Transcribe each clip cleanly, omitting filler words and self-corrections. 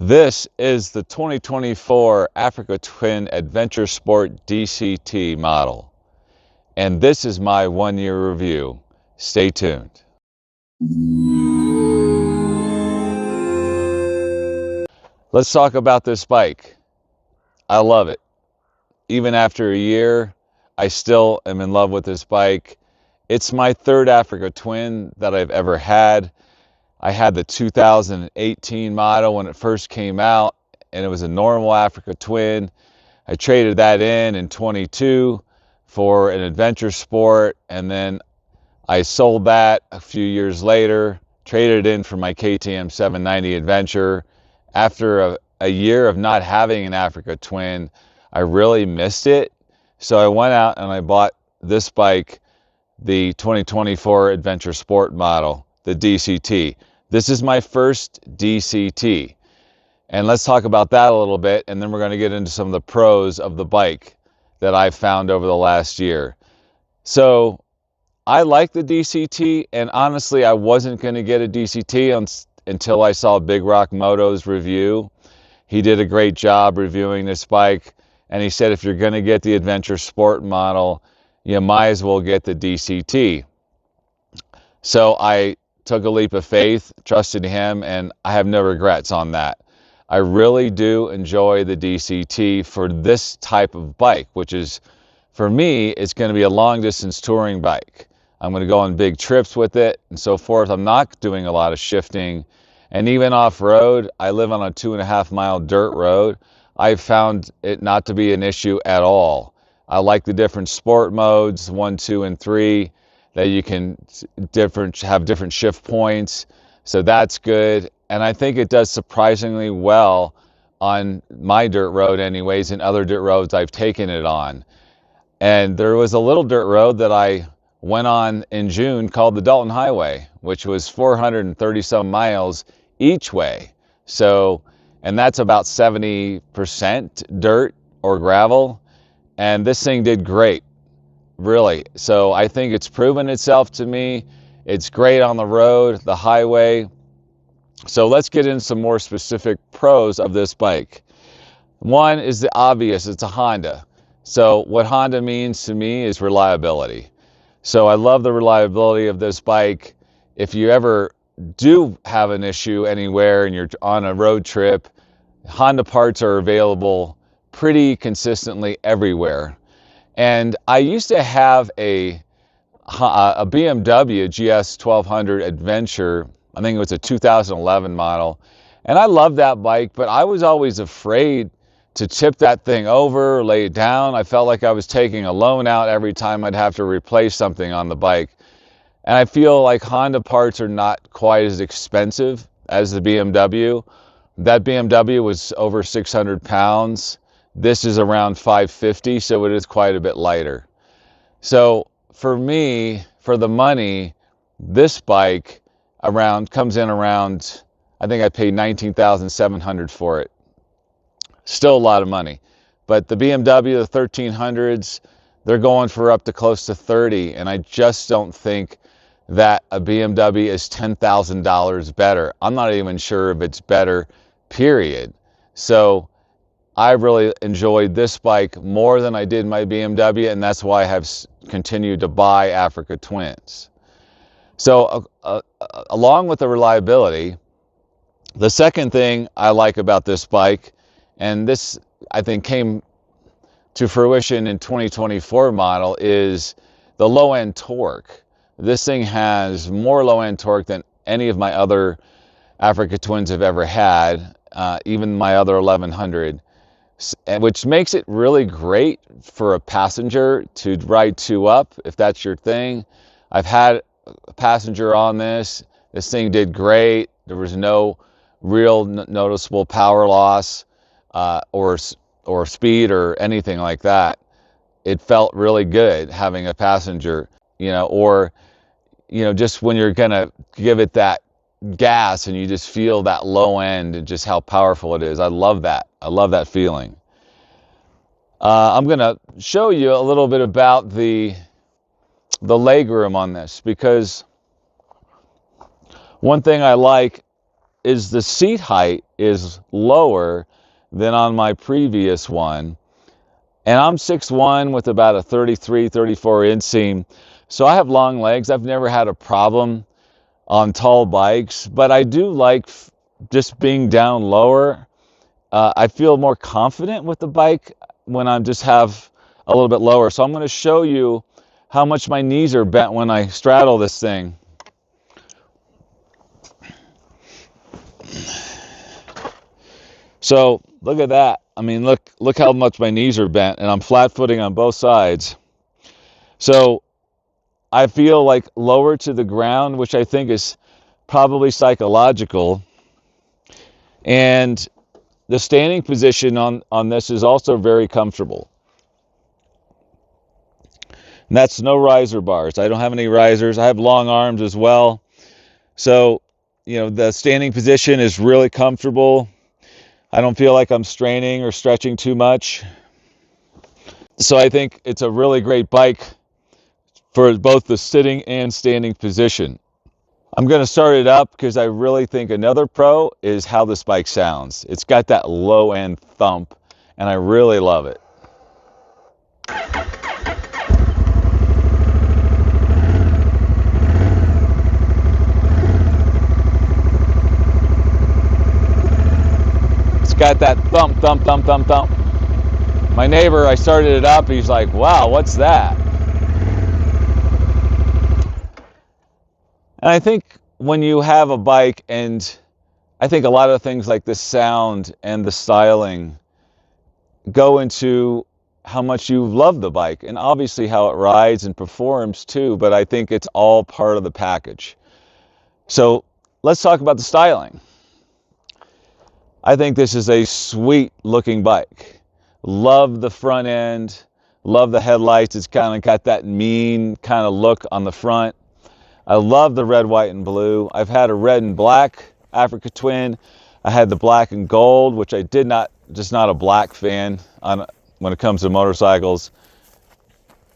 This is the 2024 Africa Twin Adventure Sport DCT model, and this is my one-year review. Stay tuned. Let's talk about this bike. I love it. Even after a year, I still am in love with this bike. It's my third Africa Twin that I've ever had. I had the 2018 model when it first came out, and it was a normal Africa Twin. I traded that in 22 for an Adventure Sport, and then I sold that a few years later, traded it in for my KTM 790 Adventure. After a year of not having an Africa Twin, I really missed it. So I went out and I bought this bike, the 2024 Adventure Sport model, the DCT. This is my first DCT. And let's talk about that a little bit, and then we're going to get into some of the pros of the bike that I've found over the last year. So I like the DCT, and honestly, I wasn't going to get a DCT until I saw Big Rock Moto's review. He did a great job reviewing this bike, and he said if you're going to get the Adventure Sport model, you might as well get the DCT. So I took a leap of faith, trusted him, and I have no regrets on that. I really do enjoy the DCT for this type of bike, which is, for me, it's going to be a long distance touring bike. I'm going to go on big trips with it and so forth. I'm not doing a lot of shifting. And even off-road, I live on a 2.5 mile dirt road. I've found it not to be an issue at all. I like the different sport modes, 1, 2, and 3, that you can have different shift points. So that's good. And I think it does surprisingly well on my dirt road anyways, and other dirt roads I've taken it on. And there was a little dirt road that I went on in June called the Dalton Highway, which was 430 some miles each way. So, and that's about 70% dirt or gravel. And this thing did great, really. So I think it's proven itself to me. It's great on the road, the highway. So let's get into some more specific pros of this bike. One is the obvious, it's a Honda. So what Honda means to me is reliability. So I love the reliability of this bike. If you ever do have an issue anywhere and you're on a road trip, Honda parts are available pretty consistently everywhere. And I used to have a BMW GS 1200 Adventure. I think it was a 2011 model. And I love that bike, but I was always afraid to tip that thing over, lay it down. I felt like I was taking a loan out every time I'd have to replace something on the bike. And I feel like Honda parts are not quite as expensive as the BMW. That BMW was over 600 pounds. This is around 550, so it is quite a bit lighter. So for me, for the money, this bike comes in around, I think I paid $19,700 for it. Still a lot of money. But the BMW, the 1300s, they're going for up to close to 30, and I just don't think that a BMW is $10,000 better. I'm not even sure if it's better, period. So I really enjoyed this bike more than I did my BMW, and that's why I have continued to buy Africa Twins. So along with the reliability, the second thing I like about this bike, and this I think came to fruition in 2024 model, is the low-end torque. This thing has more low-end torque than any of my other Africa Twins have ever had, even my other 1100, which makes it really great for a passenger to ride two up, if that's your thing. I've had a passenger on this. This thing did great. There was no real noticeable power loss or speed or anything like that. It felt really good having a passenger, or just when you're gonna give it that gas and you just feel that low end and just how powerful it is. I love that. I love that feeling. I'm gonna show you a little bit about the legroom on this, because one thing I like is the seat height is lower than on my previous one. And I'm 6'1" with about a 33, 34 inseam. So I have long legs. I've never had a problem on tall bikes, but I do like just being down lower. I feel more confident with the bike when I just have a little bit lower. So I'm going to show you how much my knees are bent when I straddle this thing. So look at that. I mean, look how much my knees are bent, and I'm flat footing on both sides. So I feel like lower to the ground, which I think is probably psychological. And the standing position on this is also very comfortable. And that's no riser bars. I don't have any risers. I have long arms as well. So, you know, the standing position is really comfortable. I don't feel like I'm straining or stretching too much. So I think it's a really great bike for both the sitting and standing position. I'm going to start it up because I really think another pro is how this bike sounds. It's got that low end thump, and I really love it. It's got that thump, thump, thump, thump, thump. My neighbor, I started it up, he's like, wow, what's that? And I think when you have a bike, and I think a lot of things like the sound and the styling go into how much you love the bike, and obviously how it rides and performs too, but I think it's all part of the package. So let's talk about the styling. I think this is a sweet looking bike. Love the front end, love the headlights. It's kind of got that mean kind of look on the front. I love the red, white, and blue. I've had a red and black Africa Twin. I had the black and gold, which I did not, just not a black fan when it comes to motorcycles.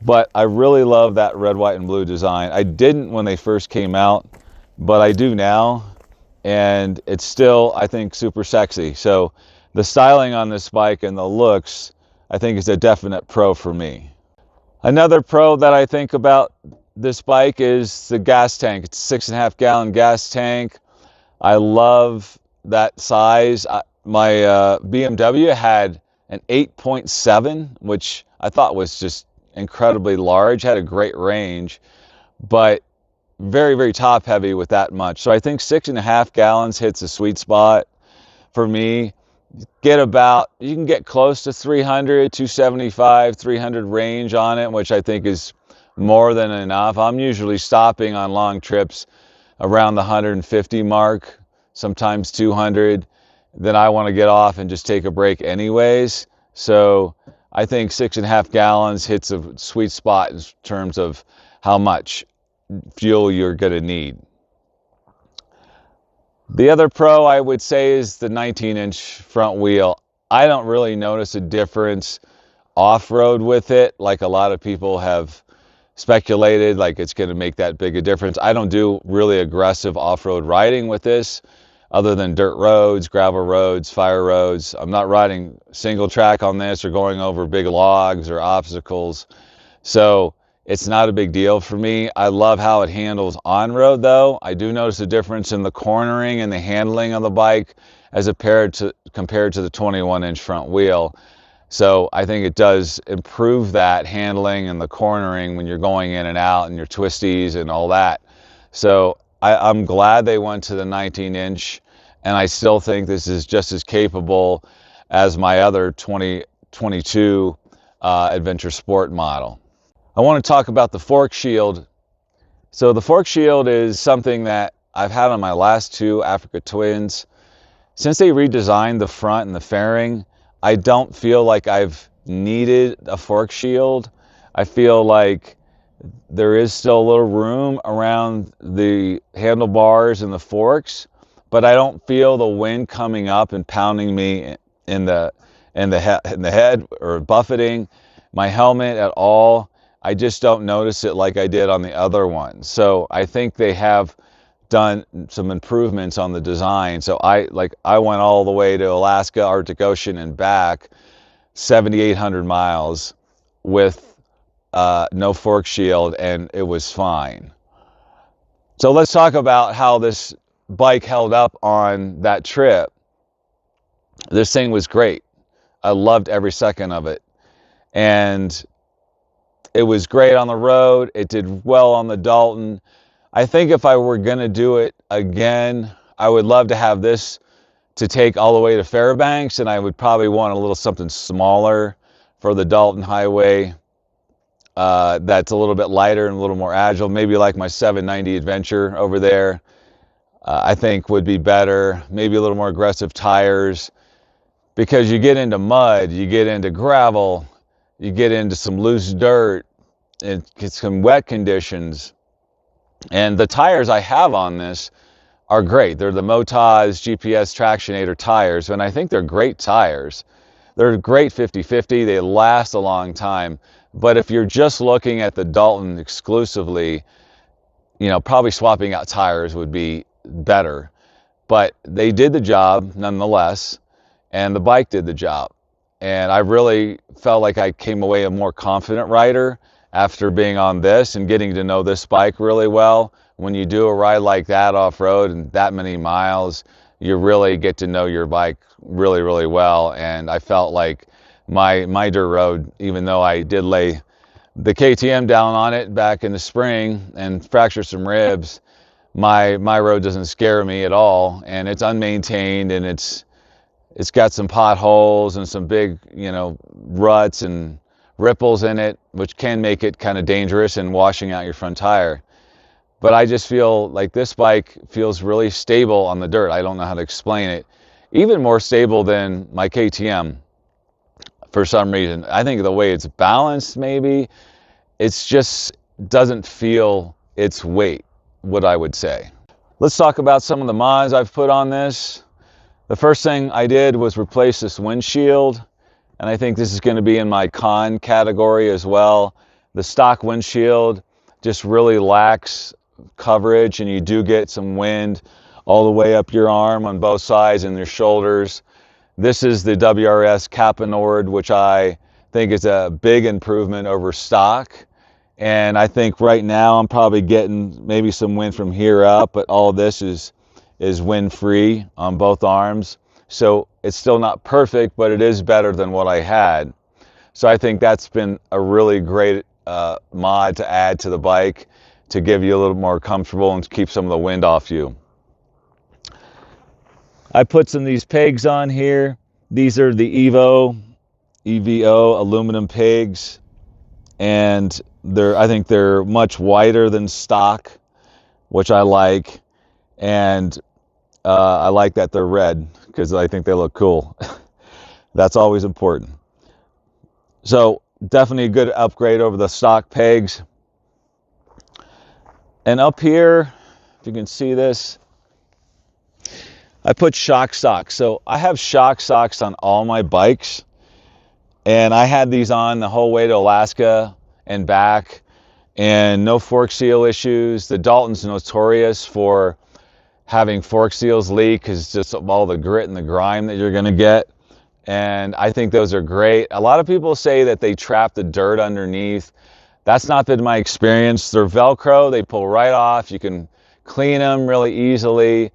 But I really love that red, white, and blue design. I didn't when they first came out, but I do now. And it's still, I think, super sexy. So the styling on this bike and the looks, I think, is a definite pro for me. Another pro that I think about this bike is the gas tank. It's a 6.5 gallon gas tank. I love that size. My BMW had an 8.7, which I thought was just incredibly large, had a great range, but very, very top heavy with that much. So I think 6.5 gallons hits a sweet spot for me. You can get close to 300, 275, 300 range on it, which I think is more than enough. I'm usually stopping on long trips around the 150 mark, sometimes 200. Then I want to get off and just take a break anyways. So I think 6.5 gallons hits a sweet spot in terms of how much fuel you're going to need. The other pro I would say is the 19-inch front wheel. I don't really notice a difference off-road with it, like a lot of people have speculated, like it's going to make that big a difference. I don't do really aggressive off-road riding with this, other than dirt roads, gravel roads, fire roads. I'm not riding single track on this or going over big logs or obstacles. So it's not a big deal for me. I love how it handles on road though. I do notice a difference in the cornering and the handling of the bike as compared to the 21-inch front wheel. So I think it does improve that handling and the cornering when you're going in and out and your twisties and all that. So I'm glad they went to the 19-inch, and I still think this is just as capable as my other 2022 Adventure Sport model. I want to talk about the fork shield. So the fork shield is something that I've had on my last two Africa Twins. Since they redesigned the front and the fairing, I don't feel like I've needed a fork shield. I feel like there is still a little room around the handlebars and the forks, but I don't feel the wind coming up and pounding me in the head or buffeting my helmet at all. I just don't notice it like I did on the other one. So I think they have done some improvements on the design. So I went all the way to Alaska, Arctic Ocean and back, 7,800 miles with no fork shield, and it was fine. So let's talk about how this bike held up on that trip. This thing was great. I loved every second of it. And it was great on the road. It did well on the Dalton. I think if I were going to do it again, I would love to have this to take all the way to Fairbanks, and I would probably want a little something smaller for the Dalton Highway that's a little bit lighter and a little more agile. Maybe like my 790 Adventure over there, I think would be better. Maybe a little more aggressive tires, because you get into mud, you get into gravel, you get into some loose dirt, and get some wet conditions. And the tires I have on this are great. They're the Motaz GPS Tractionator tires, and I think they're great tires. They're great 50/50. They last a long time. But if you're just looking at the Dalton exclusively, you know, probably swapping out tires would be better. But they did the job nonetheless, and the bike did the job. And I really felt like I came away a more confident rider after being on this and getting to know this bike really well. When you do a ride like that off-road and that many miles, you really get to know your bike really, really well. And I felt like my dirt road, even though I did lay the KTM down on it back in the spring and fracture some ribs, my road doesn't scare me at all. And it's unmaintained, and it's got some potholes and some big, you know, ruts and ripples in it, which can make it kind of dangerous in washing out your front tire. But I just feel like this bike feels really stable on the dirt. I don't know how to explain it. Even more stable than my KTM for some reason. I think the way it's balanced, maybe, it's just doesn't feel its weight, what I would say. Let's talk about some of the mods I've put on this. The first thing I did was replace this windshield, and I think this is going to be in my con category as well. The stock windshield just really lacks coverage, and you do get some wind all the way up your arm on both sides and your shoulders. This is the WRS Capanord, which I think is a big improvement over stock. And I think right now I'm probably getting maybe some wind from here up, but all this is wind free on both arms. So it's still not perfect, but it is better than what I had. So I think that's been a really great mod to add to the bike to give you a little more comfortable and keep some of the wind off you. I put some of these pegs on here. These are the EVO aluminum pegs, and I think they're much wider than stock, which I like. And I like that they're red because I think they look cool. That's always important. So definitely a good upgrade over the stock pegs. And up here, if you can see this, I put shock socks. So I have shock socks on all my bikes, and I had these on the whole way to Alaska and back, and no fork seal issues. The Dalton's notorious for having fork seals leak because just all the grit and the grime that you're going to get. And I think those are great. A lot of people say that they trap the dirt underneath. That's not been my experience. They're Velcro. They pull right off. You can clean them really easily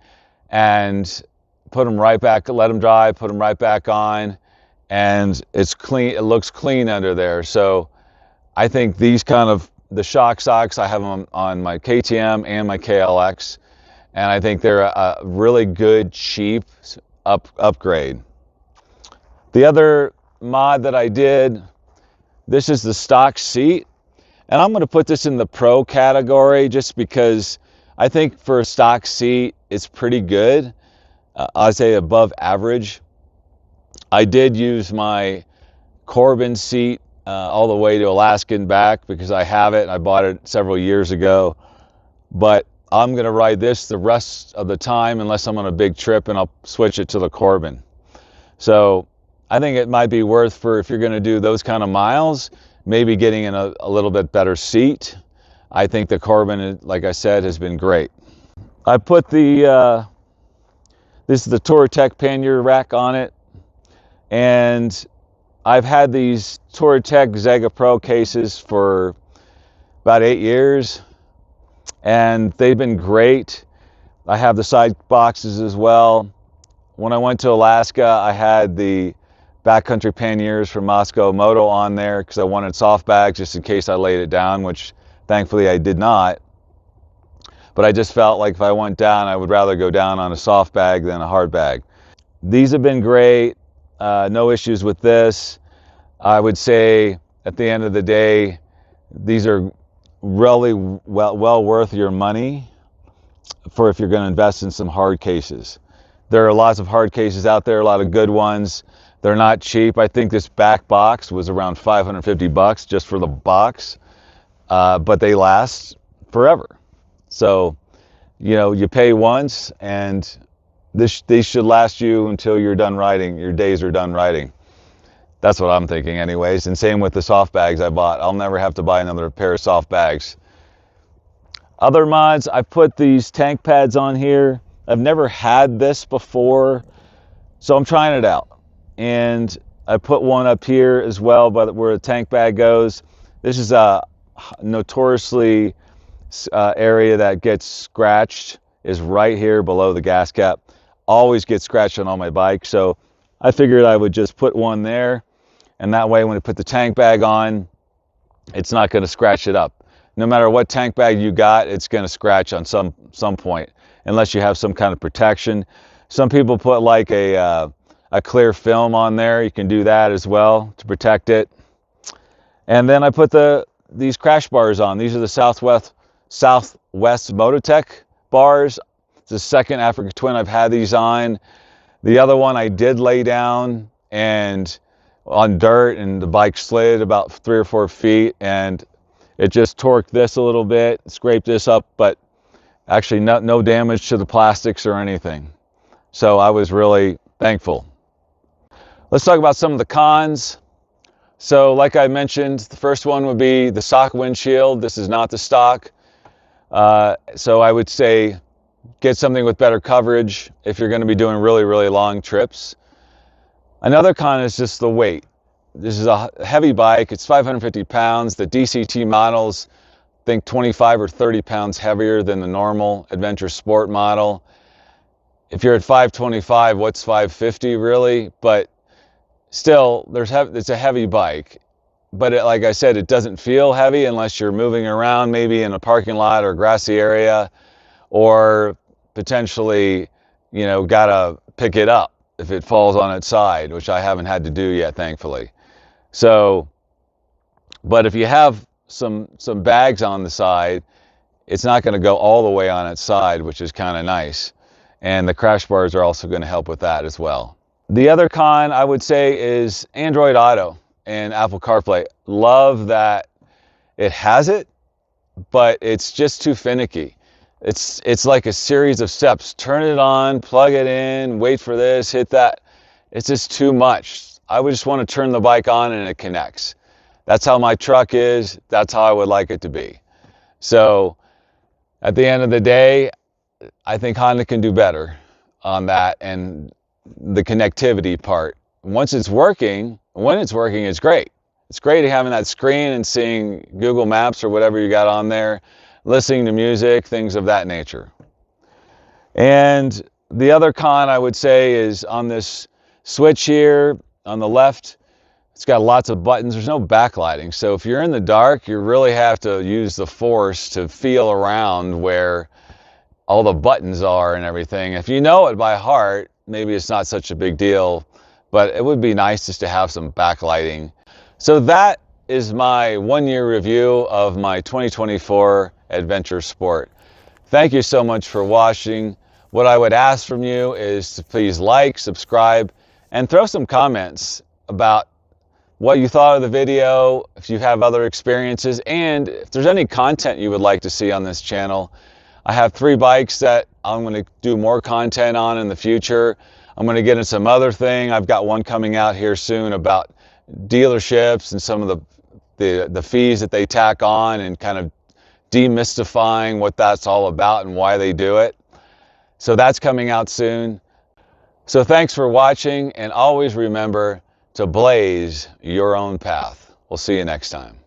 and put them right back, let them dry, put them right back on, and it's clean. It looks clean under there. So I think these kind of, the shock socks, I have them on my KTM and my KLX, and I think they're a really good, cheap upgrade. The other mod that I did, this is the stock seat, and I'm going to put this in the pro category just because I think for a stock seat, it's pretty good. I'd say above average. I did use my Corbin seat all the way to Alaska and back because I have it. I bought it several years ago, but I'm going to ride this the rest of the time unless I'm on a big trip, and I'll switch it to the Corbin. So I think it might be worth, for if you're going to do those kind of miles, maybe getting in a little bit better seat. I think the Corbin, like I said, has been great. I put the, this is the Touratech pannier rack on it, and I've had these Touratech Zega Pro cases for about 8 years, and they've been great. I have the side boxes as well. When I went to Alaska, I had the backcountry panniers from Moscow Moto on there because I wanted soft bags just in case I laid it down, which thankfully I did not. But I just felt like if I went down, I would rather go down on a soft bag than a hard bag. These have been great. No issues with this. I would say at the end of the day, these are really well worth your money for if you're going to invest in some hard cases. There are lots of hard cases out there, a lot of good ones. They're not cheap. I think this back box was around 550 bucks just for the box, but they last forever. So, you know, you pay once, and these should last you until you're done riding. Your days are done riding. That's what I'm thinking anyways. And same with the soft bags I bought. I'll never have to buy another pair of soft bags. Other mods, I put these tank pads on here. I've never had this before, so I'm trying it out. And I put one up here as well, but where the tank bag goes. This is a notoriously area that gets scratched, is right here below the gas cap. Always gets scratched on all my bikes, so I figured I would just put one there, and that way when I put the tank bag on, it's not going to scratch it up. No matter what tank bag you got, it's going to scratch on some point, unless you have some kind of protection. Some people put like a clear film on there. You can do that as well to protect it. And then I put these crash bars on. These are the Southwest Mototech bars. It's the second Africa Twin I've had these on. The other one I did lay down and on dirt, and the bike slid about 3 or 4 feet, and it just torqued this a little bit, scraped this up, but actually no damage to the plastics or anything. So I was really thankful. Let's talk about some of the cons. So like I mentioned, the first one would be the stock windshield. This is not the stock. So I would say get something with better coverage if you're going to be doing really, really long trips. Another con is just the weight. This is a heavy bike. It's 550 pounds. The DCT models, I think 25 or 30 pounds heavier than the normal Adventure Sport model. If you're at 525, what's 550 really? But still, it's a heavy bike. But like I said, it doesn't feel heavy unless you're moving around maybe in a parking lot or grassy area, or potentially, you know, gotta pick it up if it falls on its side, which I haven't had to do yet, thankfully. So, but if you have some bags on the side, it's not going to go all the way on its side, which is kind of nice. And the crash bars are also going to help with that as well. The other con I would say is Android Auto and Apple CarPlay. Love that it has it, but it's just too finicky. It's like a series of steps. Turn it on, plug it in, wait for this, hit that. It's just too much. I would just want to turn the bike on and it connects. That's how my truck is. That's how I would like it to be. So at the end of the day, I think Honda can do better on that and the connectivity part. When it's working, it's great. It's great having that screen and seeing Google Maps or whatever you got on there, listening to music, things of that nature. And the other con I would say is on this switch here on the left, it's got lots of buttons. There's no backlighting. So if you're in the dark, you really have to use the force to feel around where all the buttons are and everything. If you know it by heart, maybe it's not such a big deal, but it would be nice just to have some backlighting. So that is my 1-year review of my 2024 Adventure Sport. Thank you so much for watching. What I would ask from you is to please like, subscribe, and throw some comments about what you thought of the video, if you have other experiences, and if there's any content you would like to see on this channel. I have 3 bikes that I'm going to do more content on in the future. I'm going to get into some other thing. I've got one coming out here soon about dealerships and some of the fees that they tack on, and kind of demystifying what that's all about and why they do it. So that's coming out soon. So thanks for watching, and always remember to blaze your own path. We'll see you next time.